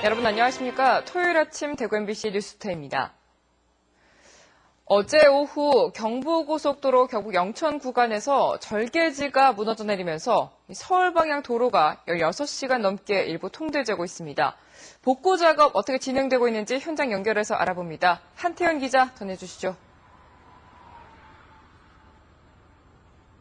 여러분 안녕하십니까? 토요일 아침 대구 MBC 뉴스투데이입니다. 어제 오후 경부고속도로 경북 영천 구간에서 절개지가 무너져 내리면서 서울 방향 도로가 16시간 넘게 일부 통제되고 있습니다. 복구 작업 어떻게 진행되고 있는지 현장 연결해서 알아봅니다. 한태현 기자 전해주시죠.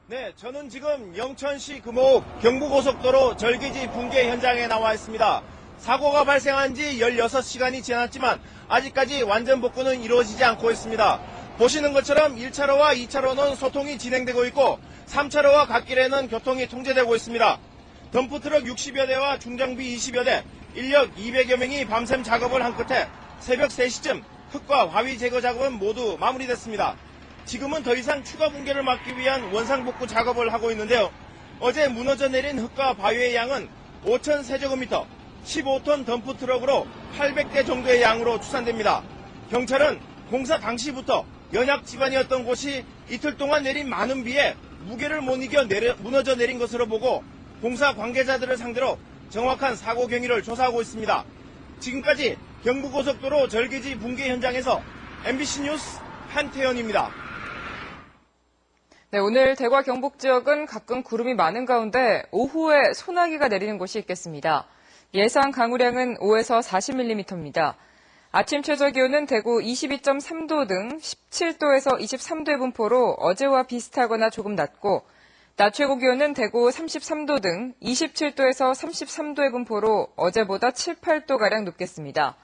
네, 저는 지금 영천시 금호읍 경부고속도로 절개지 붕괴 현장에 나와 있습니다. 사고가 발생한 지 16시간이 지났지만 아직까지 완전 복구는 이루어지지 않고 있습니다. 보시는 것처럼 1차로와 2차로는 소통이 진행되고 있고 3차로와 갓길에는 교통이 통제되고 있습니다. 덤프트럭 60여 대와 중장비 20여 대, 인력 200여 명이 밤샘 작업을 한 끝에 새벽 3시쯤 흙과 화위 제거 작업은 모두 마무리됐습니다. 지금은 더 이상 추가 붕괴를 막기 위한 원상복구 작업을 하고 있는데요. 어제 무너져 내린 흙과 바위의 양은 5,000세제곱미터, 15톤 덤프트럭으로 800대 정도의 양으로 추산됩니다. 경찰은 공사 당시부터 연약 지반이었던 곳이 이틀 동안 내린 많은 비에 무게를 못 이겨 무너져 내린 것으로 보고 공사 관계자들을 상대로 정확한 사고 경위를 조사하고 있습니다. 지금까지 경부고속도로 절개지 붕괴 현장에서 MBC 뉴스 한태현입니다. 네, 오늘 대구와 경북 지역은 가끔 구름이 많은 가운데 오후에 소나기가 내리는 곳이 있겠습니다. 예상 강우량은 5에서 40mm입니다. 아침 최저기온은 대구 22.3도 등 17도에서 23도의 분포로 어제와 비슷하거나 조금 낮고 낮 최고 기온은 대구 33도 등 27도에서 33도의 분포로 어제보다 7, 8도가량 높겠습니다.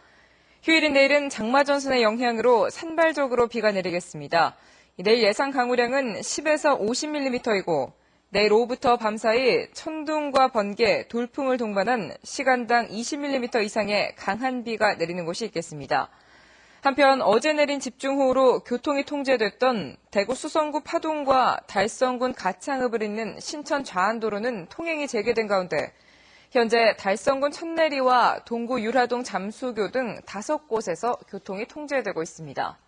휴일인 내일은 장마전선의 영향으로 산발적으로 비가 내리겠습니다. 내일 예상 강우량은 10에서 50mm이고 내일 오후부터 밤사이 천둥과 번개, 돌풍을 동반한 시간당 20mm 이상의 강한 비가 내리는 곳이 있겠습니다. 한편 어제 내린 집중호우로 교통이 통제됐던 대구 수성구 파동과 달성군 가창읍을 잇는 신천 좌안도로는 통행이 재개된 가운데 현재 달성군 천내리와 동구 유라동 잠수교 등 5곳에서 교통이 통제되고 있습니다.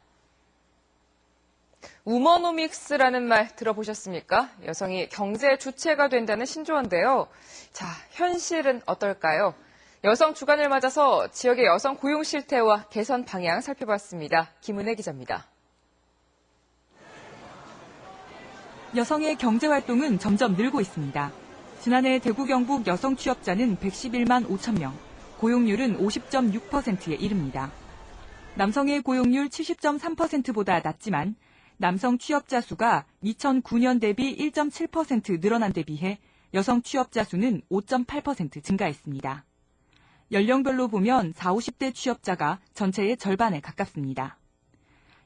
우머노믹스라는 말 들어보셨습니까? 여성이 경제 주체가 된다는 신조어인데요. 자, 현실은 어떨까요? 여성 주간을 맞아서 지역의 여성 고용 실태와 개선 방향 살펴봤습니다. 김은혜 기자입니다. 여성의 경제 활동은 점점 늘고 있습니다. 지난해 대구 경북 여성 취업자는 111만 5천 명, 고용률은 50.6%에 이릅니다. 남성의 고용률 70.3%보다 낮지만 남성 취업자 수가 2009년 대비 1.7% 늘어난 데 비해 여성 취업자 수는 5.8% 증가했습니다. 연령별로 보면 40, 50대 취업자가 전체의 절반에 가깝습니다.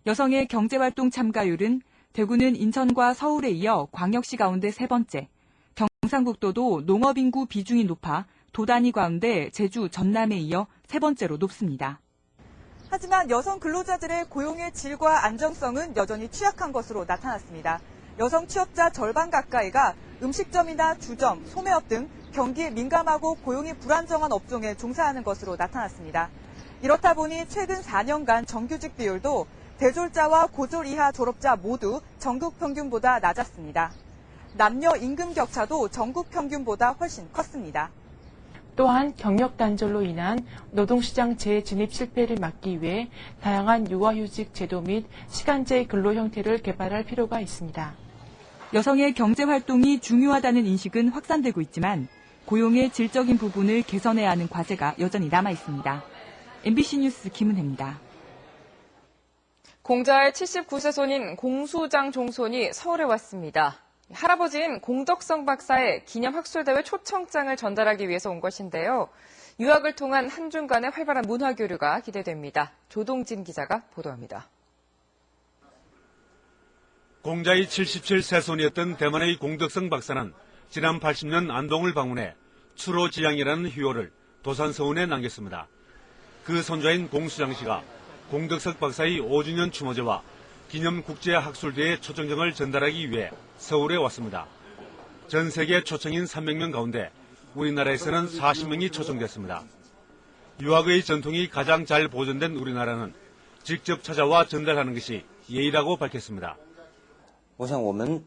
여성의 경제활동 참가율은 대구는 인천과 서울에 이어 광역시 가운데 세 번째, 경상북도도 농업인구 비중이 높아 도 단위 가운데 제주, 전남에 이어 세 번째로 높습니다. 하지만 여성 근로자들의 고용의 질과 안정성은 여전히 취약한 것으로 나타났습니다. 여성 취업자 절반 가까이가 음식점이나 주점, 소매업 등 경기에 민감하고 고용이 불안정한 업종에 종사하는 것으로 나타났습니다. 이렇다 보니 최근 4년간 정규직 비율도 대졸자와 고졸 이하 졸업자 모두 전국 평균보다 낮았습니다. 남녀 임금 격차도 전국 평균보다 훨씬 컸습니다. 또한 경력 단절로 인한 노동시장 재진입 실패를 막기 위해 다양한 육아휴직 제도 및 시간제 근로 형태를 개발할 필요가 있습니다. 여성의 경제활동이 중요하다는 인식은 확산되고 있지만 고용의 질적인 부분을 개선해야 하는 과제가 여전히 남아 있습니다. MBC 뉴스 김은혜입니다. 공자의 79세 손인 공수장 종손이 서울에 왔습니다. 할아버지인 공덕성 박사의 기념 학술대회 초청장을 전달하기 위해서 온 것인데요. 유학을 통한 한중 간의 활발한 문화교류가 기대됩니다. 조동진 기자가 보도합니다. 공자의 77세 손이었던 대만의 공덕성 박사는 지난 80년 안동을 방문해 추로지향이라는 효요를 도산서원에 남겼습니다. 그 손자인 공수장 씨가 공덕석 박사의 5주년 추모제와 기념 국제학술대회 초청장을 전달하기 위해 서울에 왔습니다. 전 세계 초청인 300명 가운데 우리나라에서는 40명이 초청됐습니다. 유학의 전통이 가장 잘 보존된 우리나라는 직접 찾아와 전달하는 것이 예의라고 밝혔습니다. 我想我们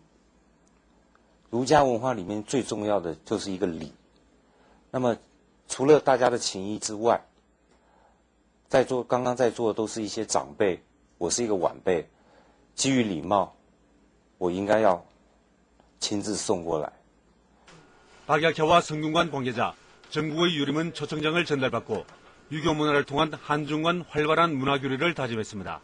儒家文化里面最重要的就是一个礼。那么除了大家的情谊之外，刚刚在座的都是一些长辈，我是一个晚辈，基于礼貌，我应该要亲自送过来。 박약회와 성균관 관계자, 전국의 유림은 초청장을 전달받고 유교 문화를 통한 한중 간 활발한 문화 교류를 다짐했습니다.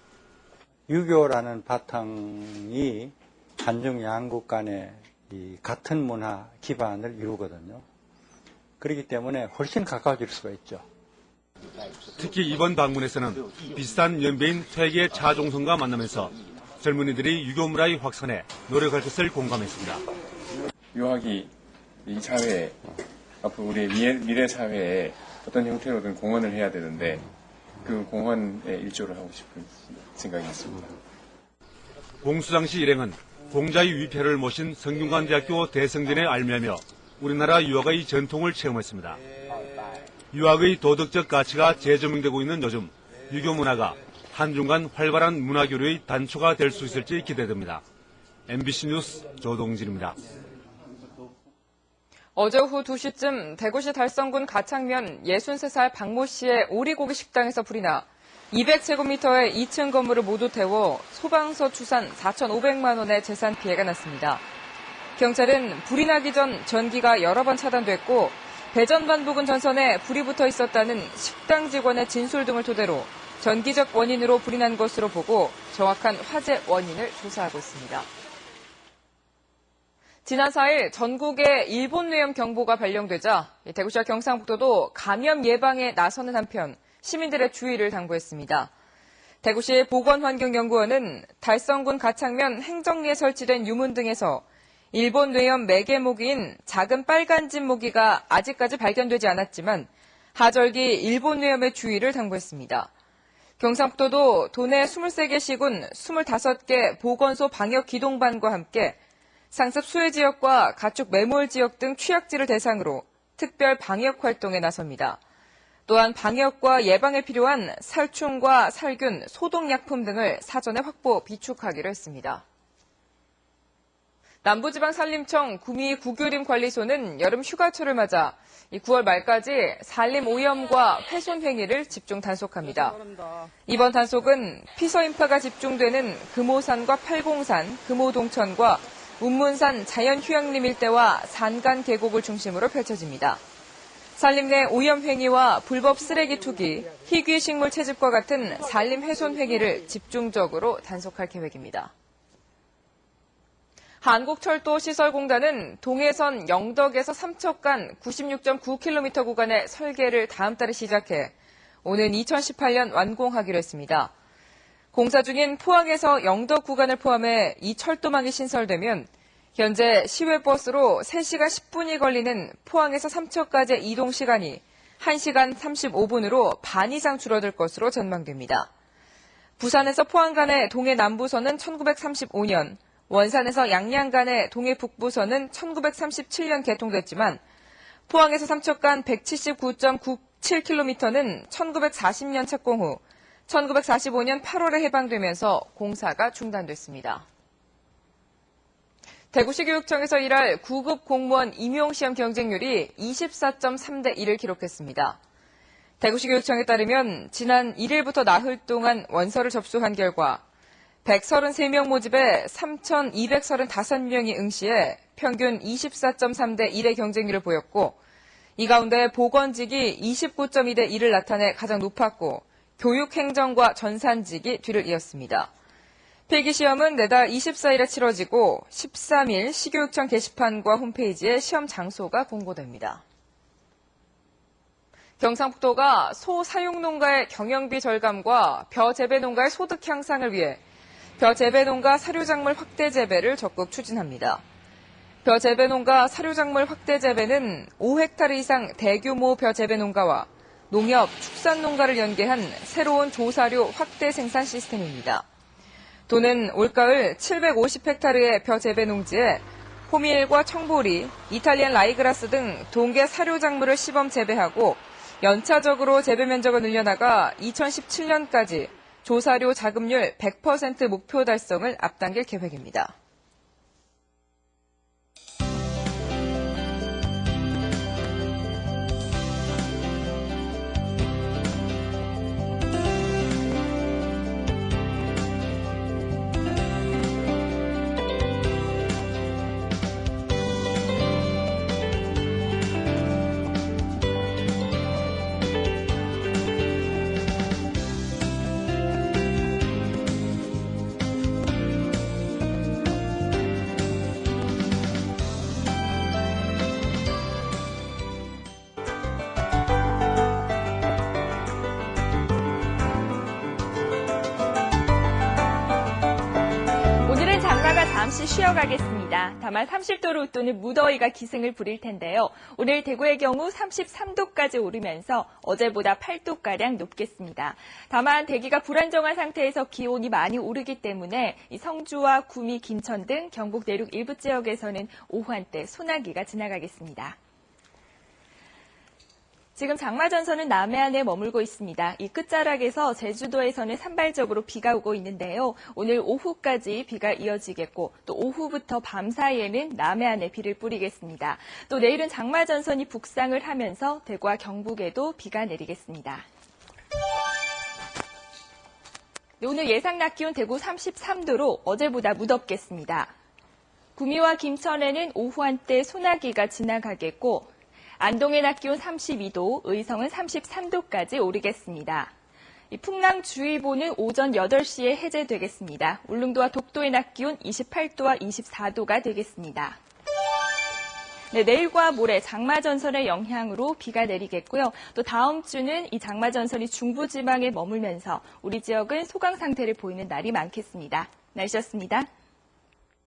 유교라는 바탕이 한중 양국 간의 이 같은 문화 기반을 이루거든요. 그렇기 때문에 훨씬 가까워질 수가 있죠. 특히 이번 방문에서는 비슷한 연배인 퇴계 차종성과 만나면서 젊은이들이 유교 문화의 확산에 노력할 것을 공감했습니다. 유학이 이 사회에, 앞으로 우리의 미래 사회에 어떤 형태로든 공헌을 해야 되는데 그 공헌에 일조를 하고 싶은 생각이 있습니다. 공수장씨 일행은 공자의 위패를 모신 성균관대학교 대성전에 알매며 우리나라 유학의 전통을 체험했습니다. 유학의 도덕적 가치가 재조명되고 있는 요즘 유교 문화가 한중 간 활발한 문화교류의 단초가 될 수 있을지 기대됩니다. MBC 뉴스 조동진입니다. 어제 오후 2시쯤 대구시 달성군 가창면 63살 박모 씨의 오리고기 식당에서 불이 나 200제곱미터의 2층 건물을 모두 태워 소방서 추산 4,500만 원의 재산 피해가 났습니다. 경찰은 불이 나기 전 전기가 여러 번 차단됐고 배전반 부근 전선에 불이 붙어 있었다는 식당 직원의 진술 등을 토대로 전기적 원인으로 불이 난 것으로 보고 정확한 화재 원인을 조사하고 있습니다. 지난 4일 전국에 일본 뇌염 경보가 발령되자 대구시와 경상북도도 감염 예방에 나서는 한편 시민들의 주의를 당부했습니다. 대구시 보건환경연구원은 달성군 가창면 행정리에 설치된 유문 등에서 일본 뇌염 매개 모기인 작은 빨간집 모기가 아직까지 발견되지 않았지만 하절기 일본 뇌염의 주의를 당부했습니다. 경상북도도 도내 23개 시군 25개 보건소 방역 기동반과 함께 상습 수해 지역과 가축 매몰 지역 등 취약지를 대상으로 특별 방역 활동에 나섭니다. 또한 방역과 예방에 필요한 살충과 살균, 소독약품 등을 사전에 확보, 비축하기로 했습니다. 남부지방산림청 구미 구교림관리소는 여름 휴가철을 맞아 9월 말까지 산림 오염과 훼손 행위를 집중 단속합니다. 이번 단속은 피서 인파가 집중되는 금오산과 팔공산, 금오동천과 운문산 자연휴양림 일대와 산간 계곡을 중심으로 펼쳐집니다. 산림 내 오염 행위와 불법 쓰레기 투기, 희귀 식물 채집과 같은 산림 훼손 행위를 집중적으로 단속할 계획입니다. 한국철도시설공단은 동해선 영덕에서 삼척 간 96.9km 구간의 설계를 다음 달에 시작해 오는 2018년 완공하기로 했습니다. 공사 중인 포항에서 영덕 구간을 포함해 이 철도망이 신설되면 현재 시외버스로 3시간 10분이 걸리는 포항에서 삼척까지의 이동 시간이 1시간 35분으로 반 이상 줄어들 것으로 전망됩니다. 부산에서 포항 간의 동해 남부선은 1935년, 원산에서 양양 간의 동해 북부선은 1937년 개통됐지만 포항에서 삼척 간 179.97km는 1940년 착공 후 1945년 8월에 해방되면서 공사가 중단됐습니다. 대구시 교육청에서 일할 9급 공무원 임용시험 경쟁률이 24.3대 1을 기록했습니다. 대구시 교육청에 따르면 지난 1일부터 나흘 동안 원서를 접수한 결과 133명 모집에 3,235명이 응시해 평균 24.3대 1의 경쟁률을 보였고 이 가운데 보건직이 29.2대 1을 나타내 가장 높았고 교육행정과 전산직이 뒤를 이었습니다. 필기시험은 내달 24일에 치러지고 13일 시교육청 게시판과 홈페이지에 시험 장소가 공고됩니다. 경상북도가 소 사육농가의 경영비 절감과 벼 재배 농가의 소득 향상을 위해 벼 재배 농가 사료작물 확대 재배를 적극 추진합니다. 벼 재배 농가 사료작물 확대 재배는 5헥타르 이상 대규모 벼 재배 농가와 농협, 축산 농가를 연계한 새로운 조사료 확대 생산 시스템입니다. 도는 올가을 750헥타르의 벼 재배 농지에 호밀과 청보리, 이탈리안 라이그라스 등 동계 사료작물을 시범 재배하고 연차적으로 재배 면적을 늘려나가 2017년까지 조사료 자급률 100% 목표 달성을 앞당길 계획입니다. 잠시 쉬어가겠습니다. 다만 30도를 웃도는 무더위가 기승을 부릴 텐데요. 오늘 대구의 경우 33도까지 오르면서 어제보다 8도가량 높겠습니다. 다만 대기가 불안정한 상태에서 기온이 많이 오르기 때문에 이 성주와 구미, 김천 등 경북 내륙 일부 지역에서는 오후 한때 소나기가 지나가겠습니다. 지금 장마전선은 남해안에 머물고 있습니다. 이 끝자락에서 제주도에서는 산발적으로 비가 오고 있는데요. 오늘 오후까지 비가 이어지겠고 또 오후부터 밤 사이에는 남해안에 비를 뿌리겠습니다. 또 내일은 장마전선이 북상을 하면서 대구와 경북에도 비가 내리겠습니다. 오늘 예상 낮 기온 대구 33도로 어제보다 무덥겠습니다. 구미와 김천에는 오후 한때 소나기가 지나가겠고 안동의 낮 기온 32도, 의성은 33도까지 오르겠습니다. 이 풍랑주의보는 오전 8시에 해제되겠습니다. 울릉도와 독도의 낮 기온 28도와 24도가 되겠습니다. 네, 내일과 모레 장마전선의 영향으로 비가 내리겠고요. 또 다음 주는 이 장마전선이 중부지방에 머물면서 우리 지역은 소강 상태를 보이는 날이 많겠습니다. 날씨였습니다.